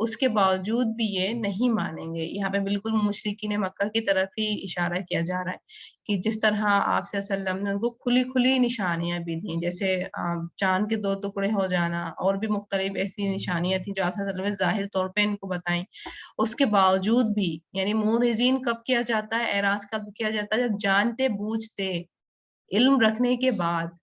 اس کے باوجود بھی یہ نہیں مانیں گے. یہاں پہ بالکل مشرکین مکہ کی طرف ہی اشارہ کیا جا رہا ہے کہ جس طرح آپ صلی اللہ علیہ وسلم نے ان کو کھلی کھلی نشانیاں بھی دیں، جیسے چاند کے 2 ٹکڑے ہو جانا، اور بھی مختلف ایسی نشانیاں تھیں جو آپ صلی اللہ علیہ وسلم نے ظاہر طور پہ ان کو بتائیں. اس کے باوجود بھی یعنی مورزین کب کیا جاتا ہے، اعراض کب کیا جاتا ہے؟ جب جانتے بوجھتے علم رکھنے کے بعد،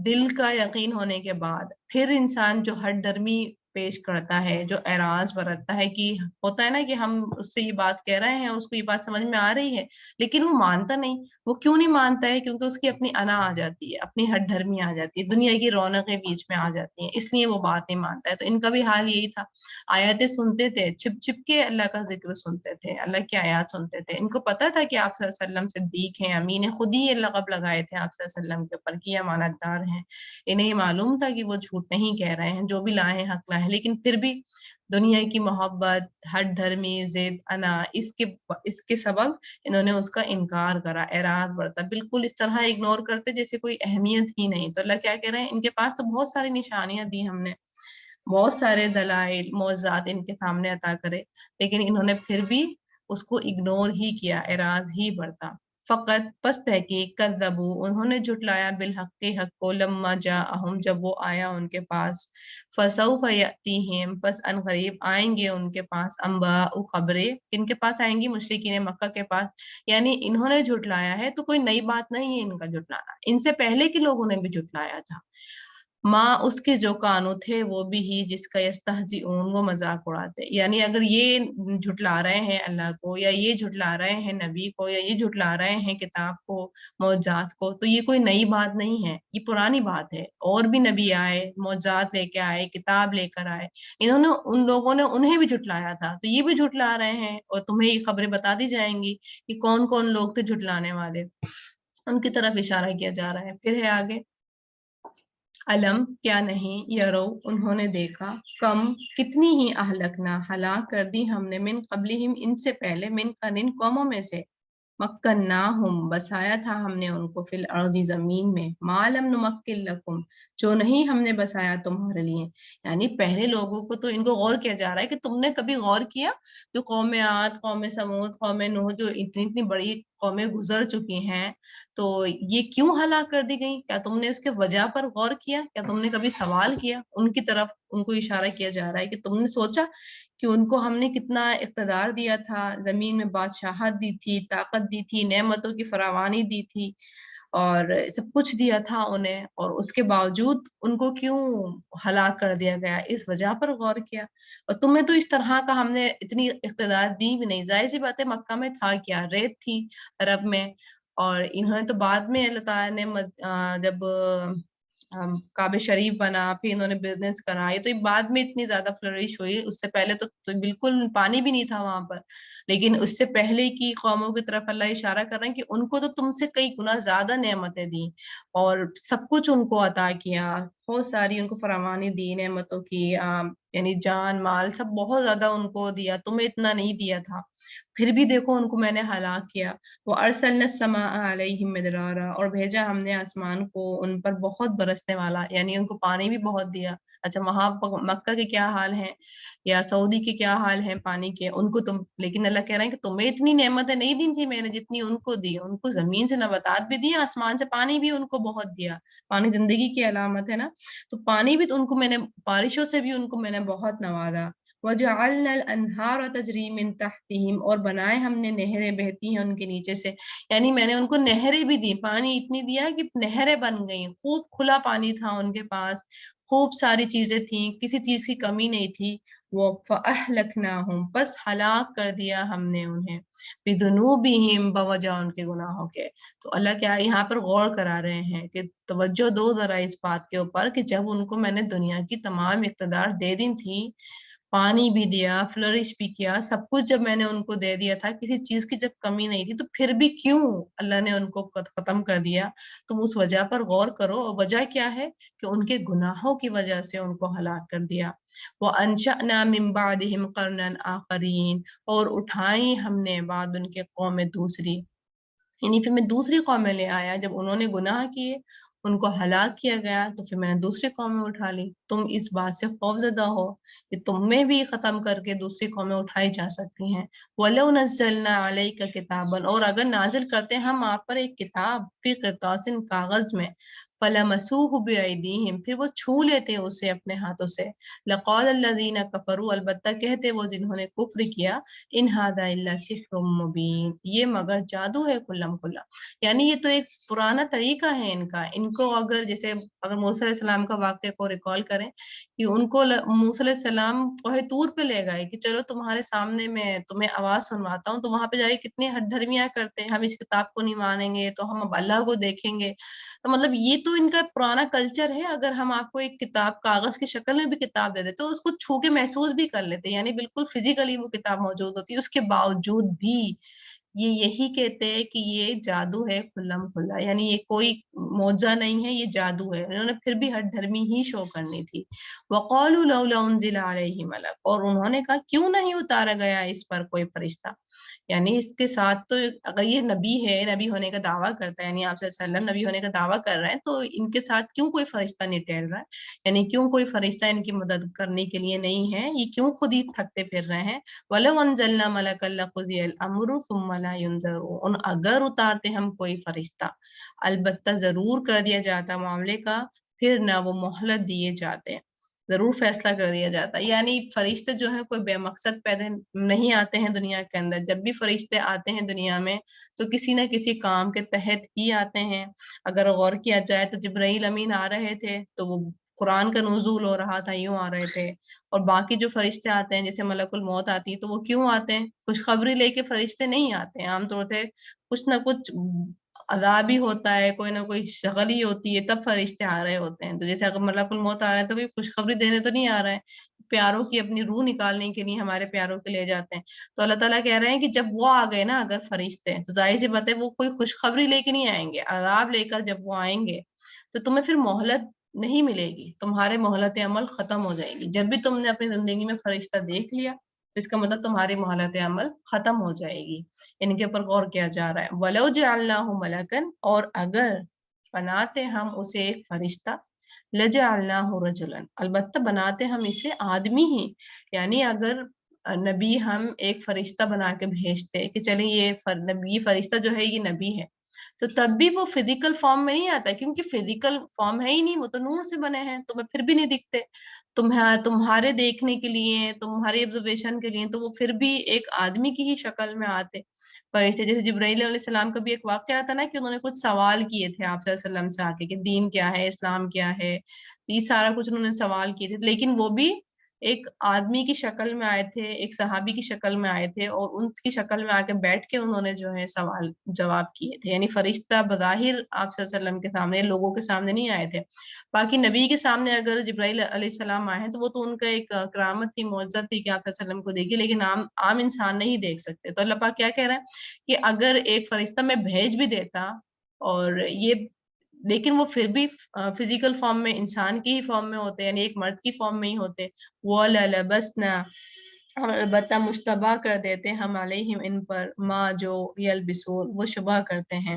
دل کا یقین ہونے کے بعد پھر انسان جو ہٹ درمی پیش کرتا ہے، جو اعراض برتتا ہے، کہ ہوتا ہے نا کہ ہم اس سے یہ بات کہہ رہے ہیں، اس کو یہ بات سمجھ میں آ رہی ہے لیکن وہ مانتا نہیں. وہ کیوں نہیں مانتا ہے؟ کیونکہ اس کی اپنی انا آ جاتی ہے، اپنی ہٹ دھرمی آ جاتی ہے، دنیا کی رونقیں بیچ میں آ جاتی ہیں، اس لیے وہ بات نہیں مانتا ہے. تو ان کا بھی حال یہی تھا. آیاتیں سنتے تھے، چھپ چھپ کے اللہ کا ذکر سنتے تھے، اللہ کی آیات سنتے تھے. ان کو پتا تھا کہ آپ صلی اللہ علیہ وسلم صدیق ہیں، امین ہیں، خود ہی یہ لقب لگائے تھے آپ صلی اللہ علیہ وسلم کے اوپر کہ امانت دار ہیں. انہیں معلوم تھا کہ وہ جھوٹ نہیں کہہ رہے ہیں، جو بھی لائے ہیں حق لائے ہیں، لیکن پھر بھی دنیا کی محبت، ہٹ دھرمی، ضد، انا، اس کے سبب انہوں نے اس کا انکار کرا، اعراض برتا، بالکل اس طرح اگنور کرتے جیسے کوئی اہمیت ہی نہیں. تو اللہ کیا کہہ رہے ہیں؟ ان کے پاس تو بہت ساری نشانیاں دی ہم نے، بہت سارے دلائل معجزات ان کے سامنے عطا کرے، لیکن انہوں نے پھر بھی اس کو اگنور ہی کیا، اعراض ہی برتا. فقط پس تحقیق کذبوا، انہوں نے جھٹلایا بالحق کے حق کو، لما جاءہم، جب وہ آیا ان کے پاس. فسوف یأتیہم، پس ان قریب آئیں گے ان کے پاس، انباء خبریں، ان کے پاس آئیں گی مشرکین مکہ کے پاس. یعنی انہوں نے جھٹلایا ہے تو کوئی نئی بات نہیں ہے ان کا جھٹلانا، ان سے پہلے کے لوگوں نے بھی جھٹلایا تھا. ماں اس کے جو کانوں تھے وہ بھی ہی جس کا یستہزئون، وہ مذاق اڑاتے. یعنی اگر یہ جھٹلا رہے ہیں اللہ کو، یا یہ جھٹلا رہے ہیں نبی کو، یا یہ جھٹلا رہے ہیں کتاب کو، معجزات کو، تو یہ کوئی نئی بات نہیں ہے، یہ پرانی بات ہے. اور بھی نبی آئے، معجزات لے کے آئے، کتاب لے کر آئے، انہوں نے، ان لوگوں نے انہیں بھی جھٹلایا تھا، تو یہ بھی جھٹلا رہے ہیں. اور تمہیں یہ خبریں بتا دی جائیں گی کہ کون کون لوگ تھے جھٹلانے والے، ان کی طرف اشارہ کیا جا رہا ہے. پھر ہے آگے، علم، کیا نہیں، یرو، انہوں نے دیکھا، کم، کتنی ہی، اہلکنا، ہلاک کر دی ہم نے، من قبلہم، ان سے پہلے، من قرن، قوموں میں سے، مکناہم، بسایا تھا ہم نے ان کو، فی الارض، زمین میں، ما لم نمکن لکم، جو نہیں ہم نے بسایا تمہارے لیے. یعنی پہلے لوگوں کو تو ان کو غور کیا جا رہا ہے کہ تم نے کبھی غور کیا؟ جو قوم عاد، قوم سمود، قوم نوح، جو اتنی اتنی بڑی قومیں گزر چکی ہیں، تو یہ کیوں ہلاک کر دی گئی؟ کیا تم نے اس کے وجہ پر غور کیا؟ کیا تم نے کبھی سوال کیا؟ ان کی طرف ان کو اشارہ کیا جا رہا ہے کہ تم نے سوچا کہ ان کو ہم نے کتنا اقتدار دیا تھا، زمین میں بادشاہت دی تھی، طاقت دی تھی، نعمتوں کی فراوانی دی تھی، اور سب کچھ دیا تھا انہیں، اور اس کے باوجود ان کو کیوں ہلاک کر دیا گیا؟ اس وجہ پر غور کیا. اور تمہیں تو اس طرح کا ہم نے اتنی اقتدار دی بھی نہیں. ظاہر سی بات ہے، مکہ میں تھا کیا؟ ریت تھی عرب میں. اور انہوں نے تو بعد میں اللہ تعالیٰ نے جب کعبہ شریف بنا، پھر انہوں نے بزنس کرا، یہ تو بعد میں اتنی زیادہ فلرش ہوئی. اس سے پہلے تو بالکل پانی بھی نہیں تھا وہاں پر. لیکن اس سے پہلے کی قوموں کی طرف اللہ اشارہ کر رہے ہیں کہ ان کو تو تم سے کئی گنا زیادہ نعمتیں دی، اور سب کچھ ان کو عطا کیا، بہت ساری ان کو فراوانی دی نعمتوں کی، یعنی جان مال سب بہت زیادہ ان کو دیا، تمہیں اتنا نہیں دیا تھا. پھر بھی دیکھو ان کو میں نے ہلاک کیا. وہ ارسلنا السماء علیہم مدرارا، اور بھیجا ہم نے آسمان کو ان پر بہت برسنے والا، یعنی ان کو پانی بھی بہت دیا. اچھا، وہاں مکہ کے کیا حال ہیں، یا سعودی کے کیا حال ہیں پانی کے، ان کو تم، لیکن اللہ کہہ رہے ہیں کہ تمہیں اتنی نعمتیں نہیں دی تھی میں نے جتنی ان کو دی. ان کو زمین سے نباتات بھی دی، آسمان سے پانی بھی ان کو بہت دیا. پانی زندگی کی علامت ہے نا، تو پانی بھی ان کو میں نے، بارشوں سے بھی ان کو میں نے بہت نوازا. وَجَعَلْنَا الْأَنْهَارَ تَجْرِي مِن تَحْتِهِمْ، اور بنائے ہم نے نہریں بہتی ہیں ان کے نیچے سے. یعنی میں نے ان کو نہریں بھی دی، پانی اتنی دیا کہ نہریں بن گئیں، خوب کھلا پانی تھا ان کے پاس، خوب ساری چیزیں تھیں، کسی چیز کی کمی نہیں تھی. وہ فَأَهْلَكْنَاهُمْ، بس ہلاک کر دیا ہم نے انہیں، بِذُنُوبِهِمْ، بوجہ ان کے گناہوں کے. تو اللہ کیا یہاں پر غور کرا رہے ہیں کہ توجہ دو ذرا اس بات کے اوپر کہ جب ان کو میں نے دنیا کی تمام اقتدار دے دی تھی، پانی بھی دیا، فلرش بھی کیا، سب کچھ جب میں نے ان کو دے دیا تھا، کسی چیز کی جب کمی نہیں تھی، تو پھر بھی کیوں اللہ نے ان کو ختم کر دیا؟ تم اس وجہ پر غور کرو. اور وجہ کیا ہے؟ کہ ان کے گناہوں کی وجہ سے ان کو ہلاک کر دیا. وَأَنشَأْنَا مِن بَعْدِهِمْ قَرْنًا آخَرِينَ، اور اٹھائیں ہم نے بعد ان کے قوم دوسری، یعنی پھر میں دوسری قومیں لے آیا جب انہوں نے گناہ کیے، ان کو ہلاک کیا گیا تو پھر میں نے دوسری قومیں اٹھا لی. تم اس بات سے خوفزدہ ہو کہ تم میں بھی ختم کر کے دوسری قومیں اٹھائی جا سکتی ہیں. وَلَوْ نَزَّلْنَا عَلَيْكَ كِتَابًا، اور اگر نازل کرتے ہم آپ پر ایک کتاب فی قرطاس کاغذ میں، فَلَمَسُوهُ بِأَيْدِيهِمْ، پھر وہ چھو لیتے اسے اپنے ہاتھوں سے. لَقَالَ الَّذِينَ كَفَرُوا، البتہ کہتے وہ جنہوں نے کفر کیا، إِنْ هَذَا إِلَّا سِحْرٌ مُبِينٌ، یہ مگر جادو ہے کھلم کھلا. یعنی یہ تو ایک پرانا طریقہ ہے ان کا. ان کو اگر جیسے اگر موسیٰ علیہ السلام کا واقعہ کو ریکال کریں کہ ان کو موسیٰ علیہ السلام کوہ طور پہ لے گئے کہ چلو تمہارے سامنے میں تمہیں آواز سنواتا ہوں، تو وہاں پہ جائے کتنی ہٹ دھرمیاں کرتے ہیں، ہم اس کتاب کو نہیں مانیں گے تو ہم اب اللہ کو دیکھیں گے. تو مطلب یہ تو ان کا پرانا کلچر ہے. اگر ہم آپ کو ایک کتاب کاغذ کی شکل میں بھی کتاب دے دیں تو اس کو چھو کے محسوس بھی کر لیتے، یعنی بالکل فزیکلی وہ کتاب موجود ہوتی ہے. اس کے باوجود بھی یہ یہی کہتے ہیں کہ یہ جادو ہے کھلم کھلا، یعنی یہ کوئی معجزہ نہیں ہے، یہ جادو ہے. انہوں نے پھر بھی ہٹ دھرمی ہی شو کرنی تھی. وَقَالُوا لَوْلَا أُنزِلَ عَلَيْهِ مَلَكٌ، اور انہوں نے کہا کیوں نہیں اتارا گیا اس پر کوئی فرشتہ. یعنی اس کے ساتھ تو اگر یہ نبی ہے، نبی ہونے کا دعویٰ کرتا ہے، یعنی آپ صلی اللہ علیہ وسلم نبی ہونے کا دعویٰ کر رہے ہیں، تو ان کے ساتھ کیوں کوئی فرشتہ نہیں ٹہل رہا ہے، یعنی کیوں کوئی فرشتہ ان کی مدد کرنے کے لیے نہیں ہے، یہ کیوں خود ہی تھکتے پھر رہے ہیں. وَلَوْ أَنزَلْنَا مَلَكًا لَقُضِيَ الْأَمْرُ ثُمَّ لَا يُنظَرُونَ، اگر اتارتے ہم کوئی فرشتہ البتہ ضرور کر دیا جاتا معاملے کا، پھر نہ وہ مہلت دیے جاتے، ضرور فیصلہ کر دیا جاتا. یعنی فرشتے جو ہیں کوئی بے مقصد پیدا نہیں آتے ہیں دنیا کے اندر. جب بھی فرشتے آتے ہیں دنیا میں تو کسی نہ کسی کام کے تحت ہی آتے ہیں. اگر غور کیا جائے تو جبرائیل امین آ رہے تھے تو وہ قرآن کا نزول ہو رہا تھا، یوں آ رہے تھے. اور باقی جو فرشتے آتے ہیں جیسے ملک الموت آتی ہے تو وہ کیوں آتے ہیں؟ خوشخبری لے کے فرشتے نہیں آتے ہیں. عام طور سے کچھ نہ کچھ عذاب ہی ہوتا ہے، کوئی نہ کوئی شغل ہی ہوتی ہے، تب فرشتے آ رہے ہوتے ہیں. تو جیسے اگر ملک الموت آ رہے ہیں تو کوئی خوشخبری دینے تو نہیں آ رہے ہیں، پیاروں کی اپنی روح نکالنے کے لیے ہمارے پیاروں کے لے جاتے ہیں. تو اللہ تعالیٰ کہہ رہے ہیں کہ جب وہ آ گئے نا اگر فرشتے، تو ظاہر سی بات ہے وہ کوئی خوشخبری لے کے نہیں آئیں گے، عذاب لے کر جب وہ آئیں گے تو تمہیں پھر مہلت نہیں ملے گی، تمہارے مہلت عمل ختم ہو جائے گی. جب بھی تم نے اپنی زندگی میں فرشتہ دیکھ لیا تو اس کا مطلب تمہاری مہلت عمل ختم ہو جائے گی. ان کے اوپر غور کیا جا رہا ہے. وَلَوْ جَعَلْنَاهُ مَلَكًا، اور اگر بناتے ہم اسے ایک فرشتہ، لَجَعَلْنَاهُ رَجُلًا، البتہ بناتے ہم اسے آدمی ہی. یعنی اگر نبی ہم ایک فرشتہ بنا کے بھیجتے کہ چلیں یہ فرشتہ جو ہے یہ نبی ہے، تو تب بھی وہ فزیکل فارم میں نہیں آتا کیونکہ فزیکل فارم ہے ہی نہیں، وہ تو نور سے بنے ہیں، تمہیں پھر بھی نہیں دکھتے. تمہارے دیکھنے کے لیے، تمہاری آبزرویشن کے لیے تو وہ پھر بھی ایک آدمی کی ہی شکل میں آتے. فرشتے جیسے جبرائیل علیہ السلام کا بھی ایک واقعہ تھا نا کہ انہوں نے کچھ سوال کیے تھے آپ صلی اللہ علیہ وسلم سے آ کے کہ دین کیا ہے، اسلام کیا ہے، یہ سارا کچھ انہوں نے سوال کیے تھے. لیکن وہ بھی ایک آدمی کی شکل میں آئے تھے، ایک صحابی کی شکل میں آئے تھے، اور ان کی شکل میں آ کے بیٹھ کے انہوں نے جو ہے سوال جواب کیے تھے. یعنی فرشتہ بظاہر آپ صلی اللہ علیہ وسلم کے سامنے، لوگوں کے سامنے نہیں آئے تھے. باقی نبی کے سامنے اگر جبرائیل علیہ السلام آئے ہیں تو وہ تو ان کا ایک کرامت تھی، معجزہ تھی کہ آپ صلی اللہ علیہ وسلم کو دیکھیے، لیکن عام انسان نہیں دیکھ سکتے. تو اللہ پاک کیا کہہ رہا ہے کہ اگر ایک فرشتہ میں بھیج بھی دیتا اور یہ، لیکن وہ پھر بھی فزیکل فارم میں انسان کی ہی فارم میں ہوتے، یعنی ایک مرد کی فارم میں ہی ہوتے. وَلَلَبَسْنَا، اور البتہ مشتبہ کر دیتے ہم علیہم ان پر، ما جو یلبسون وہ شبہ کرتے ہیں.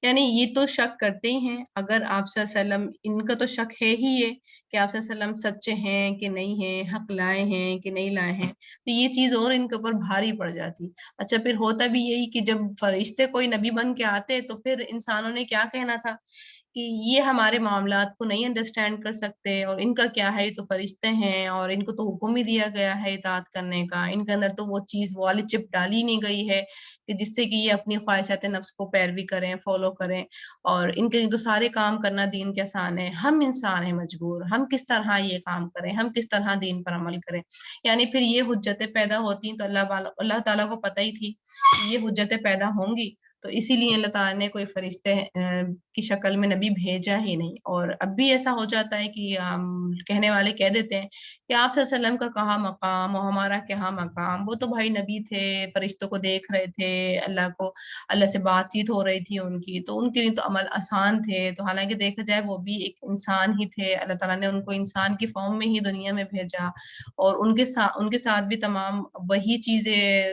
یعنی یہ تو شک کرتے ہی ہیں. اگر آپ صلی اللہ علیہ وسلم، ان کا تو شک ہے ہی یہ کہ آپ صلی اللہ علیہ وسلم سچے ہیں کہ نہیں ہیں، حق لائے ہیں کہ نہیں لائے ہیں، تو یہ چیز اور ان کے اوپر بھاری پڑ جاتی. اچھا پھر ہوتا بھی یہی کہ جب فرشتے کوئی نبی بن کے آتے تو پھر انسانوں نے کیا کہنا تھا کہ یہ ہمارے معاملات کو نہیں انڈرسٹینڈ کر سکتے، اور ان کا کیا ہے، یہ تو فرشتے ہیں اور ان کو تو حکم ہی دیا گیا ہے اطاعت کرنے کا، ان کے اندر تو وہ چیز والی چپ ڈالی نہیں گئی ہے کہ جس سے کہ یہ اپنی خواہشات نفس کو پیروی کریں، فالو کریں، اور ان کے تو سارے کام کرنا دین کے آسان ہے. ہم انسان ہیں مجبور، ہم کس طرح یہ کام کریں، ہم کس طرح دین پر عمل کریں. یعنی پھر یہ حجتیں پیدا ہوتی ہیں. تو اللہ تعالیٰ کو پتہ ہی تھی کہ یہ حجتیں پیدا ہوں گی، تو اسی لیے اللہ تعالیٰ نے کوئی فرشتے کی شکل میں نبی بھیجا ہی نہیں. اور اب بھی ایسا ہو جاتا ہے کہ کہنے والے کہہ دیتے ہیں کہ آپ صلی اللہ علیہ وسلم کا کہاں مقام اور ہمارا کہاں مقام، وہ تو بھائی نبی تھے، فرشتوں کو دیکھ رہے تھے، اللہ سے بات چیت ہو رہی تھی ان کی، تو ان کے لیے تو عمل آسان تھے. تو حالانکہ دیکھا جائے وہ بھی ایک انسان ہی تھے، اللہ تعالیٰ نے ان کو انسان کی فارم میں ہی دنیا میں بھیجا، اور ان کے ساتھ بھی تمام وہی چیزیں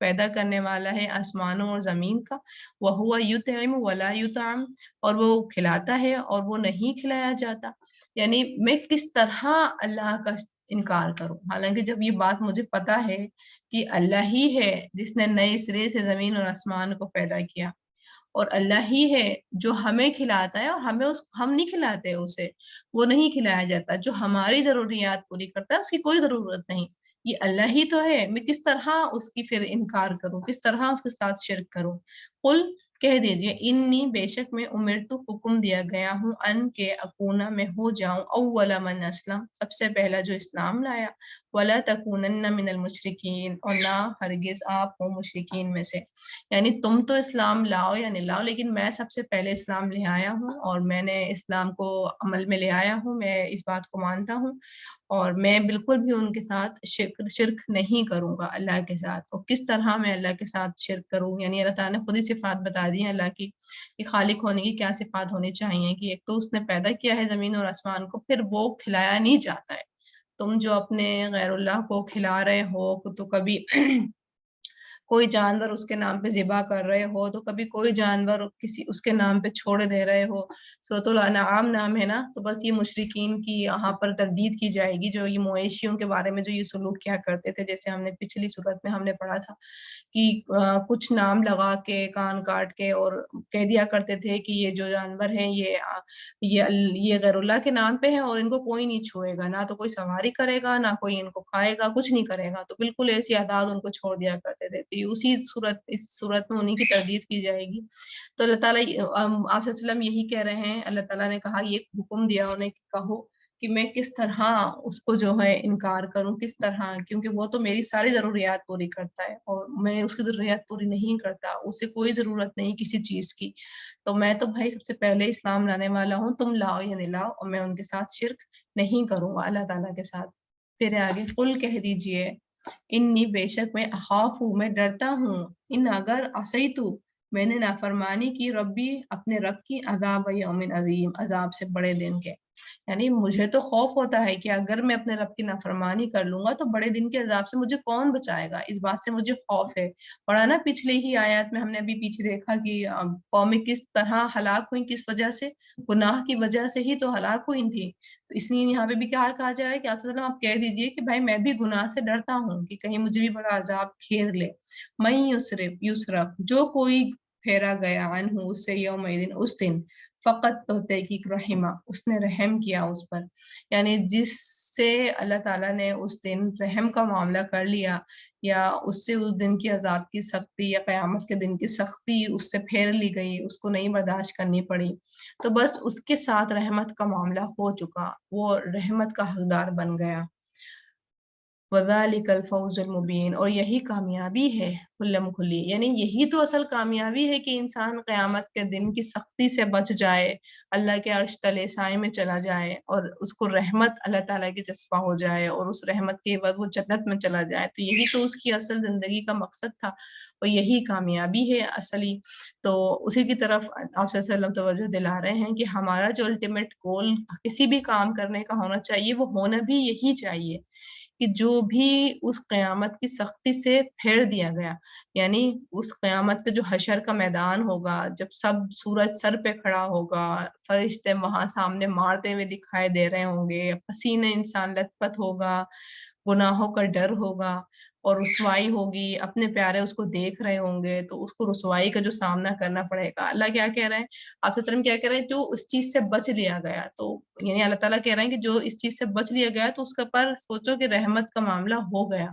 پیدا کرنے والا ہے آسمانوں اور زمین کا، وَهُوَ يُطْعِمُ وَلَا يُطْعَمُ، اور وہ کھلاتا ہے اور وہ نہیں کھلایا جاتا. یعنی میں کس طرح اللہ کا انکار کروں، حالانکہ جب یہ بات مجھے پتا ہے کہ اللہ ہی ہے جس نے نئے سرے سے زمین اور آسمان کو پیدا کیا، اور اللہ ہی ہے جو ہمیں کھلاتا ہے، اور ہم نہیں کھلاتے اسے، وہ نہیں کھلایا جاتا. جو ہماری ضروریات پوری کرتا ہے اس کی کوئی ضرورت نہیں، یہ اللہ ہی تو ہے. میں کس طرح اس کی پھر انکار کروں، کس طرح اس کے ساتھ شرک کروں. قل، کہہ دیجئے، انی، بے شک میں امرتو، حکم دیا گیا ہوں، ان کے اکونا، میں ہو جاؤں، اول من اسلم، سب سے پہلا جو اسلام لایا، ولا تکونن من المشرکین، اور نہ ہرگز آپ ہو مشرکین میں سے. یعنی تم تو اسلام لاؤ یا نہیں لاؤ، لیکن میں سب سے پہلے اسلام لے آیا ہوں، اور میں نے اسلام کو عمل میں لے آیا ہوں، میں اس بات کو مانتا ہوں، اور میں بالکل بھی ان کے ساتھ شرک نہیں کروں گا اللہ کے ساتھ. اور کس طرح میں اللہ کے ساتھ شرک کروں، یعنی اللہ تعالیٰ نے خود ہی صفات بتا دی ہیں اللہ کی کہ خالق ہونے کی کیا صفات ہونی چاہیے، کہ ایک تو اس نے پیدا کیا ہے زمین اور آسمان کو، پھر وہ کھلایا نہیں جاتا ہے. تم جو اپنے غیر اللہ کو کھلا رہے ہو، تو کبھی کوئی جانور اس کے نام پہ ذبح کر رہے ہو، تو کبھی کوئی جانور کسی اس کے نام پہ چھوڑ دے رہے ہو. سورۃ الانعام نام ہے نا، تو بس یہ مشرکین کی یہاں پر تردید کی جائے گی، جو یہ مویشیوں کے بارے میں جو یہ سلوک کیا کرتے تھے، جیسے ہم نے پچھلی صورت میں ہم نے پڑھا تھا کہ کچھ نام لگا کے کان کاٹ کے اور کہہ دیا کرتے تھے کہ یہ جو جانور ہیں یہ غیر اللہ کے نام پہ ہیں، اور ان کو کوئی نہیں چھوئے گا، نہ تو کوئی سواری کرے گا، نہ کوئی ان کو کھائے گا، کچھ نہیں کرے گا. تو بالکل ایسی عادات ان کو چھوڑ دیا کرتے تھے. اسی اس صورت میں انہیں کی تردید کی جائے گی. تو اللہ تعالیٰ آپ صلی اللہ علیہ وسلم یہی کہہ رہے ہیں، اللہ تعالیٰ نے کہا، یہ حکم دیا انہیں کہ کہو کہ میں کس طرح اس کو جو ہے انکار کروں، کس طرح، کیونکہ وہ تو میری ساری ضروریات پوری کرتا ہے، اور میں اس کی ضروریات پوری نہیں کرتا، اسے کوئی ضرورت نہیں کسی چیز کی. تو میں تو بھائی سب سے پہلے اسلام لانے والا ہوں، تم لاؤ یا نہیں لاؤ، اور میں ان کے ساتھ شرک نہیں کروں گا اللہ تعالیٰ کے ساتھ. پھر آگے قل، کہہ دیجئے، انی، بے شک میں، اخاف، میں ڈرتا ہوں، ان اگر عصیتو، میں نے نافرمانی کی، ربی، اپنے رب کی، عذاب یوم عظیم، عذاب سے بڑے دن کے. یعنی مجھے تو خوف ہوتا ہے کہ اگر میں اپنے رب کی نافرمانی کر لوں گا تو بڑے دن کے عذاب سے مجھے کون بچائے گا، اس بات سے مجھے خوف ہے. پڑھا نا پچھلے ہی آیات میں، ہم نے ابھی پیچھے دیکھا کہ قومیں کس طرح ہلاک ہوئی، کس وجہ سے، گناہ کی وجہ سے ہی تو ہلاک ہوئی تھی. تو اس لیے یہاں پہ بھی کیا کہا جا رہا ہے کہ آپ کہہ دیجئے کہ بھائی میں بھی گناہ سے ڈرتا ہوں کہ کہیں مجھے بھی بڑا عذاب گھیر لے. میں یسرف، جو کوئی پھیرا گیا عنہ، اس سے، یوم دن، اس دن، فقط، تو تحقیق، رحمہ، اس نے رحم کیا اس پر. یعنی جس سے اللہ تعالیٰ نے اس دن رحم کا معاملہ کر لیا، یا اس سے اس دن کی عذاب کی سختی یا قیامت کے دن کی سختی اس سے پھیر لی گئی، اس کو نہیں برداشت کرنی پڑی، تو بس اس کے ساتھ رحمت کا معاملہ ہو چکا، وہ رحمت کا حقدار بن گیا. وَذَلِكَ الْفَوْزُ الْمُبِينُ، اور یہی کامیابی ہے کھلم کھلی. یعنی یہی تو اصل کامیابی ہے کہ انسان قیامت کے دن کی سختی سے بچ جائے، اللہ کے عرش تلے سائے میں چلا جائے، اور اس کو رحمت اللہ تعالیٰ کی چسپاں ہو جائے، اور اس رحمت کے بعد وہ جنت میں چلا جائے. تو یہی تو اس کی اصل زندگی کا مقصد تھا، اور یہی کامیابی ہے اصلی. تو اسی کی طرف آپ صلی اللہ علیہ وسلم توجہ دلا رہے ہیں کہ ہمارا جو الٹیمیٹ گول کسی بھی کام کرنے کا ہونا چاہیے، وہ ہونا بھی یہی چاہیے کہ جو بھی اس قیامت کی سختی سے پھیر دیا گیا، یعنی اس قیامت کا جو حشر کا میدان ہوگا، جب سب سورج سر پہ کھڑا ہوگا، فرشتے وہاں سامنے مارتے ہوئے دکھائی دے رہے ہوں گے، پسینے انسان لت پت ہوگا، گناہوں کا ڈر ہوگا، اور رسوائی ہوگی، اپنے پیارے اس کو دیکھ رہے ہوں گے، تو اس کو رسوائی کا جو سامنا کرنا پڑے گا. اللہ کیا کہہ رہے ہیں، آپ صلی اللہ علیہ وسلم کیا کہہ رہے ہیں، جو اس چیز سے بچ لیا گیا، تو یعنی اللہ تعالیٰ کہہ رہے ہیں کہ جو اس چیز سے بچ لیا گیا، تو اس کے پر سوچو کہ رحمت کا معاملہ ہو گیا.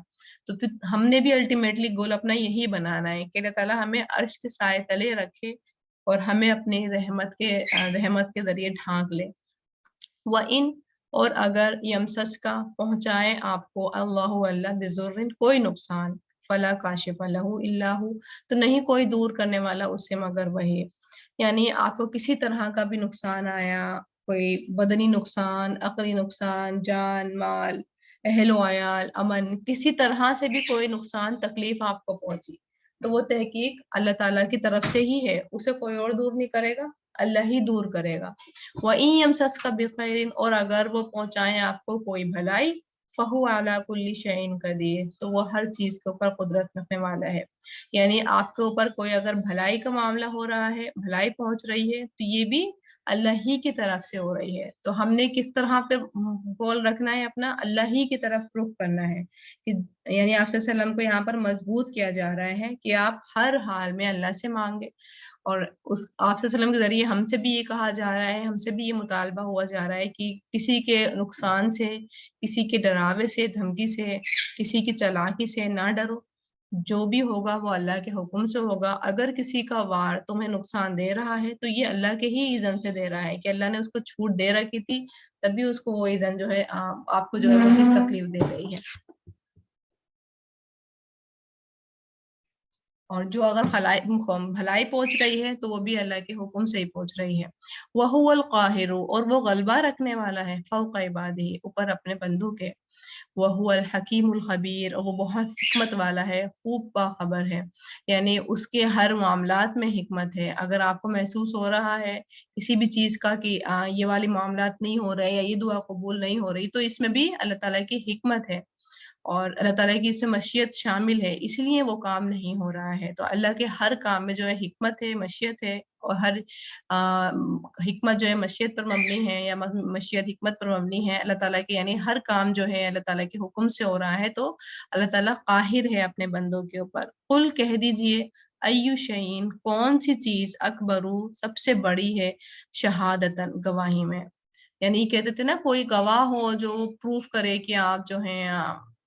تو پھر ہم نے بھی الٹیمیٹلی گول اپنا یہی بنانا ہے کہ اللہ تعالیٰ ہمیں عرش کے سائے تلے رکھے، اور ہمیں اپنی رحمت کے ذریعے ڈھانک لے. وَإِن، اور اگر، یمسس کا، پہنچائے آپ کو، اللہ بضر، کوئی نقصان، فلا کاشف لہ الا ہو، تو نہیں کوئی دور کرنے والا اسے مگر وہی. یعنی آپ کو کسی طرح کا بھی نقصان آیا، کوئی بدنی نقصان، عقلی نقصان، جان مال، اہل و عیال، امن، کسی طرح سے بھی کوئی نقصان تکلیف آپ کو پہنچی، تو وہ تحقیق اللہ تعالیٰ کی طرف سے ہی ہے، اسے کوئی اور دور نہیں کرے گا، اللہ ہی دور کرے گا. وَإِن يَمْسَسْكَ بِخَيْرٍ، اور اگر وہ پہنچائیں آپ کو کوئی بھلائی، فہو علی کل شیء قدیر، تو وہ ہر چیز کے اوپر قدرت رکھنے والا ہے. یعنی آپ کے اوپر کوئی اگر بھلائی کا معاملہ ہو رہا ہے، بھلائی پہنچ رہی ہے، تو یہ بھی اللہ ہی کی طرف سے ہو رہی ہے. تو ہم نے کس طرح پہ گول رکھنا ہے اپنا؟ اللہ ہی کی طرف رخ کرنا ہے. کہ یعنی آپ صلی اللہ علیہ وسلم کو یہاں پر مضبوط کیا جا رہا ہے کہ آپ ہر حال میں اللہ سے مانگے. اور اس آپ صلی اللہ علیہ وسلم کے ذریعے ہم سے بھی یہ کہا جا رہا ہے، ہم سے بھی یہ مطالبہ ہوا جا رہا ہے کہ کسی کے نقصان سے، کسی کے ڈراوے سے، دھمکی سے، کسی کی چالاکی سے نہ ڈرو. جو بھی ہوگا وہ اللہ کے حکم سے ہوگا. اگر کسی کا وار تمہیں نقصان دے رہا ہے تو یہ اللہ کے ہی اذن سے دے رہا ہے، کہ اللہ نے اس کو چھوٹ دے رکھی تھی، تبھی اس کو وہ اذن جو ہے آپ کو جو ہے وہ چیز تکلیف دے رہی ہے. اور جو اگر بھلائی پہنچ رہی ہے تو وہ بھی اللہ کے حکم سے ہی پہنچ رہی ہے. وَهُوَ الْقَاهِرُ، اور وہ غلبہ رکھنے والا ہے، فوق عبادہ، اوپر اپنے بندوں کے. وَهُوَ الْحَكِيمُ الْخَبِيرُ، اور وہ بہت حکمت والا ہے، خوب باخبر ہے. یعنی اس کے ہر معاملات میں حکمت ہے. اگر آپ کو محسوس ہو رہا ہے کسی بھی چیز کا کہ یہ والی معاملات نہیں ہو رہے یا یہ دعا قبول نہیں ہو رہی، تو اس میں بھی اللہ تعالیٰ کی حکمت ہے، اور اللہ تعالیٰ کی اس میں مشیت شامل ہے، اس لیے وہ کام نہیں ہو رہا ہے. تو اللہ کے ہر کام میں جو ہے حکمت ہے، مشیت ہے، اور ہر حکمت جو ہے مشیت پر مبنی ہے، یا مشیت حکمت پر مبنی ہے اللہ تعالیٰ کے. یعنی ہر کام جو ہے اللہ تعالیٰ کے حکم سے ہو رہا ہے، تو اللہ تعالیٰ قاہر ہے اپنے بندوں کے اوپر. قل کہہ دیجئے، ایو شعین، کون سی چیز، اکبرو، سب سے بڑی ہے، شہادتن، گواہی میں. یعنی کہتے تھے نا کوئی گواہ ہو جو پروف کرے کہ آپ جو ہیں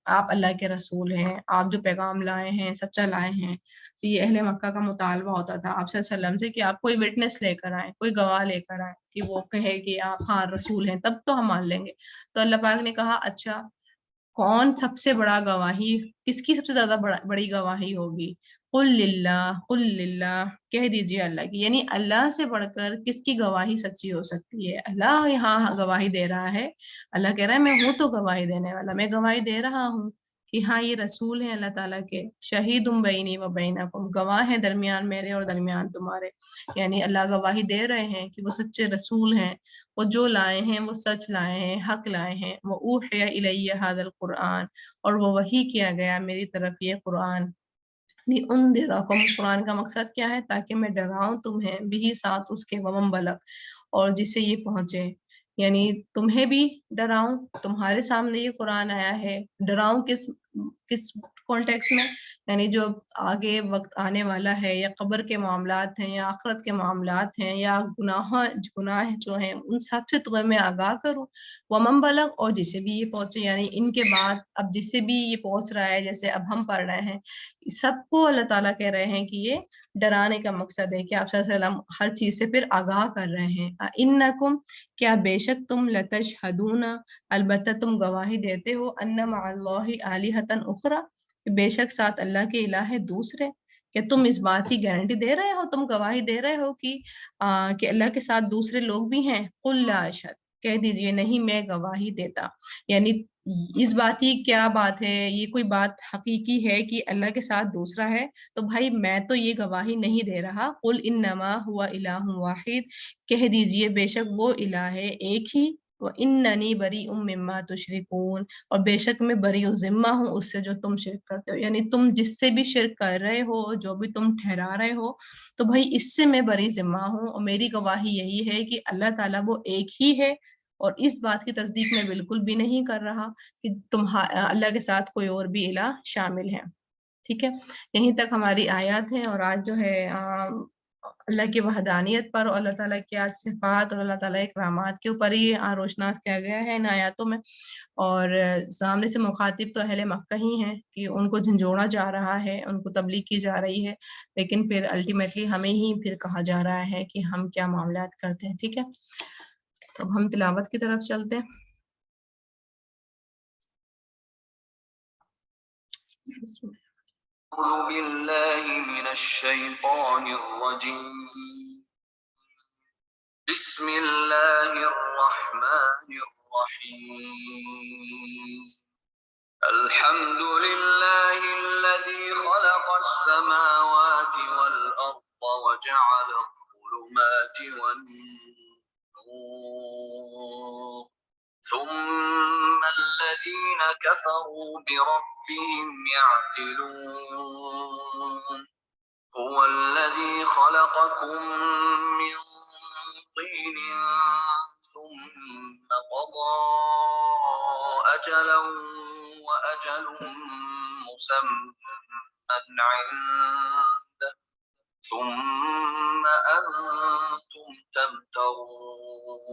آپ اللہ کے رسول ہیں، آپ جو پیغام لائے ہیں سچا لائے ہیں. تو یہ اہل مکہ کا مطالبہ ہوتا تھا آپ صلی اللہ علیہ وسلم سے کہ آپ کوئی وٹنس لے کر آئیں، کوئی گواہ لے کر آئیں کہ وہ کہے کہ آپ ہاں رسول ہیں، تب تو ہم مان لیں گے. تو اللہ پاک نے کہا اچھا کون سب سے بڑا گواہی، کس کی سب سے زیادہ بڑی گواہی ہوگی؟ قل للہ، قل للہ، کہہ دیجئے اللہ کی. یعنی اللہ سے بڑھ کر کس کی گواہی سچی ہو سکتی ہے؟ اللہ یہاں گواہی دے رہا ہے. اللہ کہہ رہا ہے میں ہوں تو گواہی دینے والا، میں گواہی دے رہا ہوں کہ ہاں یہ رسول ہیں اللہ تعالیٰ کے. شہیدم بینی و بینکم، گواہ ہیں درمیان میرے اور درمیان تمہارے. یعنی اللہ گواہی دے رہے ہیں کہ وہ سچے رسول ہیں، وہ جو لائے ہیں وہ سچ لائے ہیں، حق لائے ہیں. وَأُوحِيَ إِلَيَّ هَذَا الْقُرْآنُ، اور وہ وحی کیا گیا میری طرف یہ قرآن. لِأُنذِرَکُم، قرآن کا مقصد کیا ہے؟ تاکہ میں ڈراؤں تمہیں، بھی ساتھ اس کے، ومن بلغ، اور جس سے یہ پہنچے. یعنی تمہیں بھی ڈراؤں، تمہارے سامنے یہ قرآن آیا ہے. ڈراؤں کس کانٹیکس میں؟ یعنی جو آگے وقت آنے والا ہے، یا قبر کے معاملات ہیں، یا آخرت کے معاملات ہیں، یا گناہ جو ہیں، ان سب سے تمہیں میں آگاہ کروں. ومن بلغ، اور جسے بھی یہ پہنچے. یعنی ان کے بعد اب جسے بھی یہ پہنچ رہا ہے، جیسے اب ہم پڑھ رہے ہیں، سب کو اللہ تعالیٰ کہہ رہے ہیں کہ یہ ڈرانے کا مقصد ہے کہ آپ صلی اللہ علیہ وسلم ہر چیز سے پھر آگاہ کر رہے ہیں. انکم، کیا بے شک تم، لتشہدون، البتہ تم گواہی دیتے ہو، ان مع اللہ الہۃ اخری، بے شک ساتھ اللہ کے الہ ہے دوسرے. کہ تم اس بات کی گارنٹی دے رہے ہو، تم گواہی دے رہے ہو کہ اللہ کے ساتھ دوسرے لوگ بھی ہیں. قل لا اشہد، کہہ دیجئے نہیں میں گواہی دیتا. یعنی اس بات کی کیا بات ہے؟ یہ کوئی بات حقیقی ہے کہ اللہ کے ساتھ دوسرا ہے؟ تو بھائی میں تو یہ گواہی نہیں دے رہا. قل انما هو الہ واحد، کہہ دیجئے بے شک وہ الہ ہے ایک ہی. واننی بریء مما تشرکون، اور بے شک میں بری و ذمہ ہوں اس سے جو تم شرک کرتے ہو. یعنی تم جس سے بھی شرک کر رہے ہو، جو بھی تم ٹھہرا رہے ہو، تو بھائی اس سے میں بری ذمہ ہوں. اور میری گواہی یہی ہے کہ اللہ تعالیٰ وہ ایک ہی ہے، اور اس بات کی تصدیق میں بالکل بھی نہیں کر رہا کہ اللہ کے ساتھ کوئی اور بھی الہ شامل ہے. ٹھیک ہے، یہیں تک ہماری آیات ہیں. اور آج جو ہے اللہ کی وحدانیت پر، اور اللہ تعالیٰ کی آج صفات اور اللہ تعالیٰ اکرامات کے اوپر ہی روشناس کیا گیا ہے ان آیاتوں میں. اور سامنے سے مخاطب تو اہل مکہ ہی ہیں کہ ان کو جھنجھوڑا جا رہا ہے، ان کو تبلیغ کی جا رہی ہے، لیکن پھر الٹیمیٹلی ہمیں ہی پھر کہا جا رہا ہے کہ ہم کیا معاملات کرتے ہیں. ٹھیک ہے، تو اب ہم تلاوت کی طرف چلتے ہیں. أعوذ بالله من الشيطان الرجيم. بسم الله الرحمن الرحيم. الحمد لله الذي خلق السماوات والأرض وجعل الظلمات والنور ثم الذين كفروا بربهم يعدلون هو الذي خلقكم من طين ثم قضى أجلا وأجل مسمى عنده ثم أنتم تمترون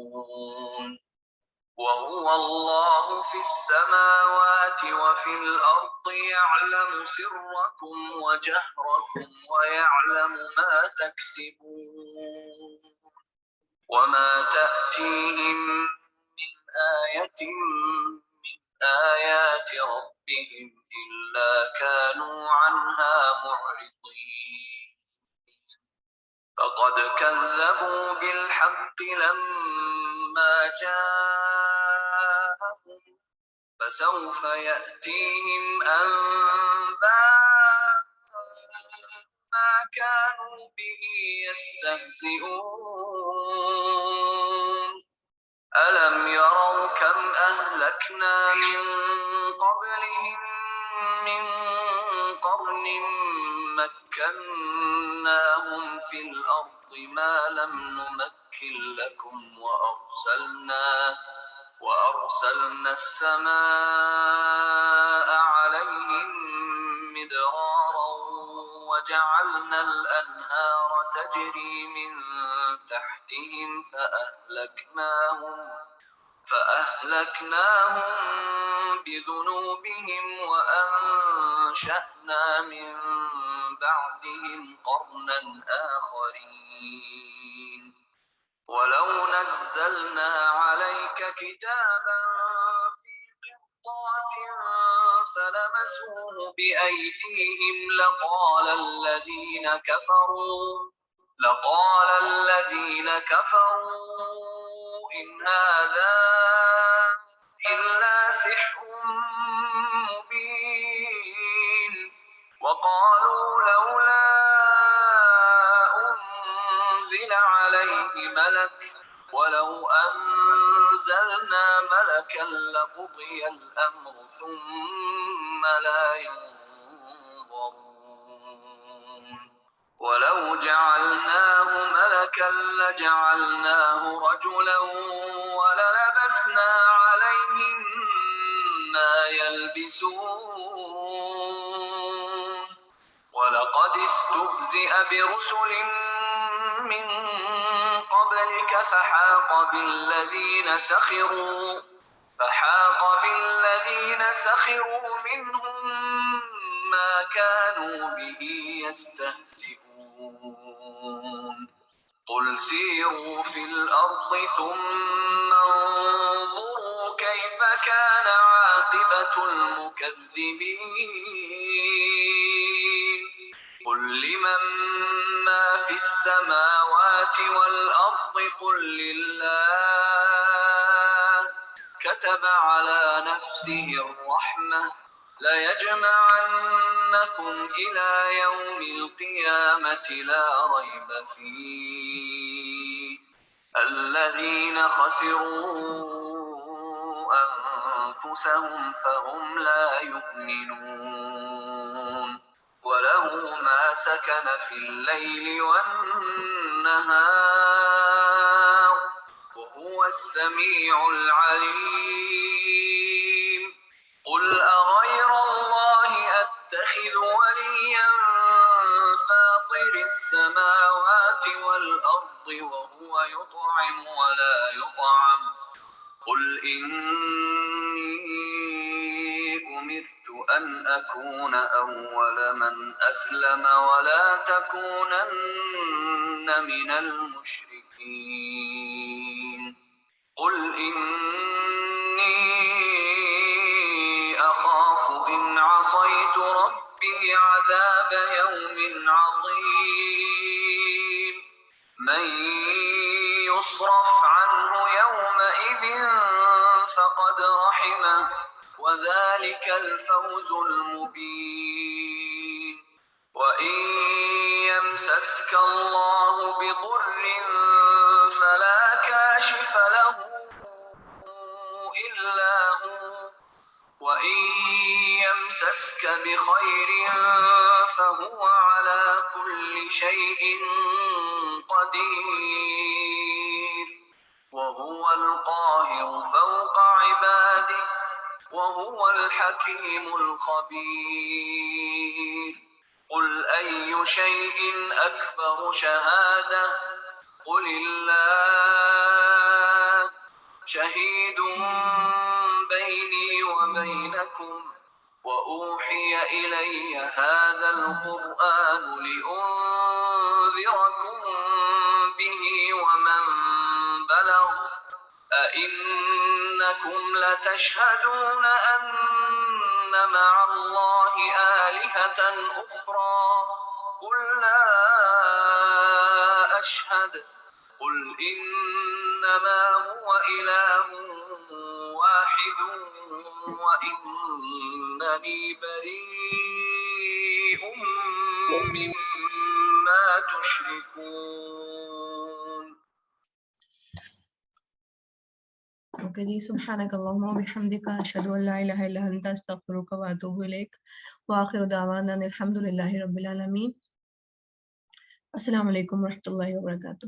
وهو الله في السماوات وفي الأرض يعلم سركم وجهركم ويعلم ما تكسبون وما تأتيهم من آية من آيات ربهم إلا كانوا عنها معرضين فقد كذبوا بالحق لما جاءهم فسوف يأتيهم أنباء ما كانوا به يستهزئون ألم يروا كم أهلكنا من قبلهم من قرن مكناهم في الأرض ما لم نمكن لكم وأرسلنا السماء عليهم مدرارا وجعلنا الأنهار تجري من تحتهم فأهلكناهم بذنوبهم وأنشأنا من بعدهم قرنا آخرين ولو نزلنا عليك كتابا في قرطاس فلمسوه بأيديهم لقال الذين كفروا إن هذا إلا سحر مبين وقالوا لولا أنزل عليه ملك ولو أنزلنا ملكا لقضي الأمر ثم لا ينظرون ولو جعلناه ملكا لجعلناه رجلا وللبسنا عليهم ما يلبسون ولقد استهزئ برسل من قبلك فحاق بالذين سخروا منهم ما كانوا به يستهزئون قل سيروا في الأرض ثم انظروا كيف كان عاقبة المكذبين قل لمن ما في السماوات والأرض قل لله كتب على نفسه الرحمة ليجمعنكم إلى يوم القيامة لا ريب فيه الذين خسروا أنفسهم فهم لا يؤمنون وله ما سكن في الليل والنهار وهو السميع العليم قل أغير الله أتخذ وليا فاطر السماوات والأرض وهو يطعم ولا يطعم قل إني أمرت أن أكون أول من أسلم ولا تكونن من المشركين قل إني أخاف إن عصيت ربي عذاب يوم عظيم من يصرف عنه يومئذ فقد رحمه وذلك الفوز المبين وإن يمسسك الله بضر فلا كاشف له إلا هو وإن يمسسك بخير فهو على كل شيء قدير وهو القاهر فوق عباده وهو الحكيم الخبير قل أي شيء أكبر شهادة قل الله شهيد بيني وبينكم وأوحي إلي هذا القرآن لأنذركم به ومن بلغ أئنكم لتشهدون أن مع الله آلهة أخرى قل لا أشهد قل إنما هو إله واحد وإنني بريء مما تشركون. اوکے جی، سبحانک اللہم وبحمدک اشہد ان لا الہ الا انت استغفرک واتوب الیک وآخر دعوانا ان الحمد للہ رب العالمین. السلام علیکم ورحمۃ اللہ وبرکاتہ.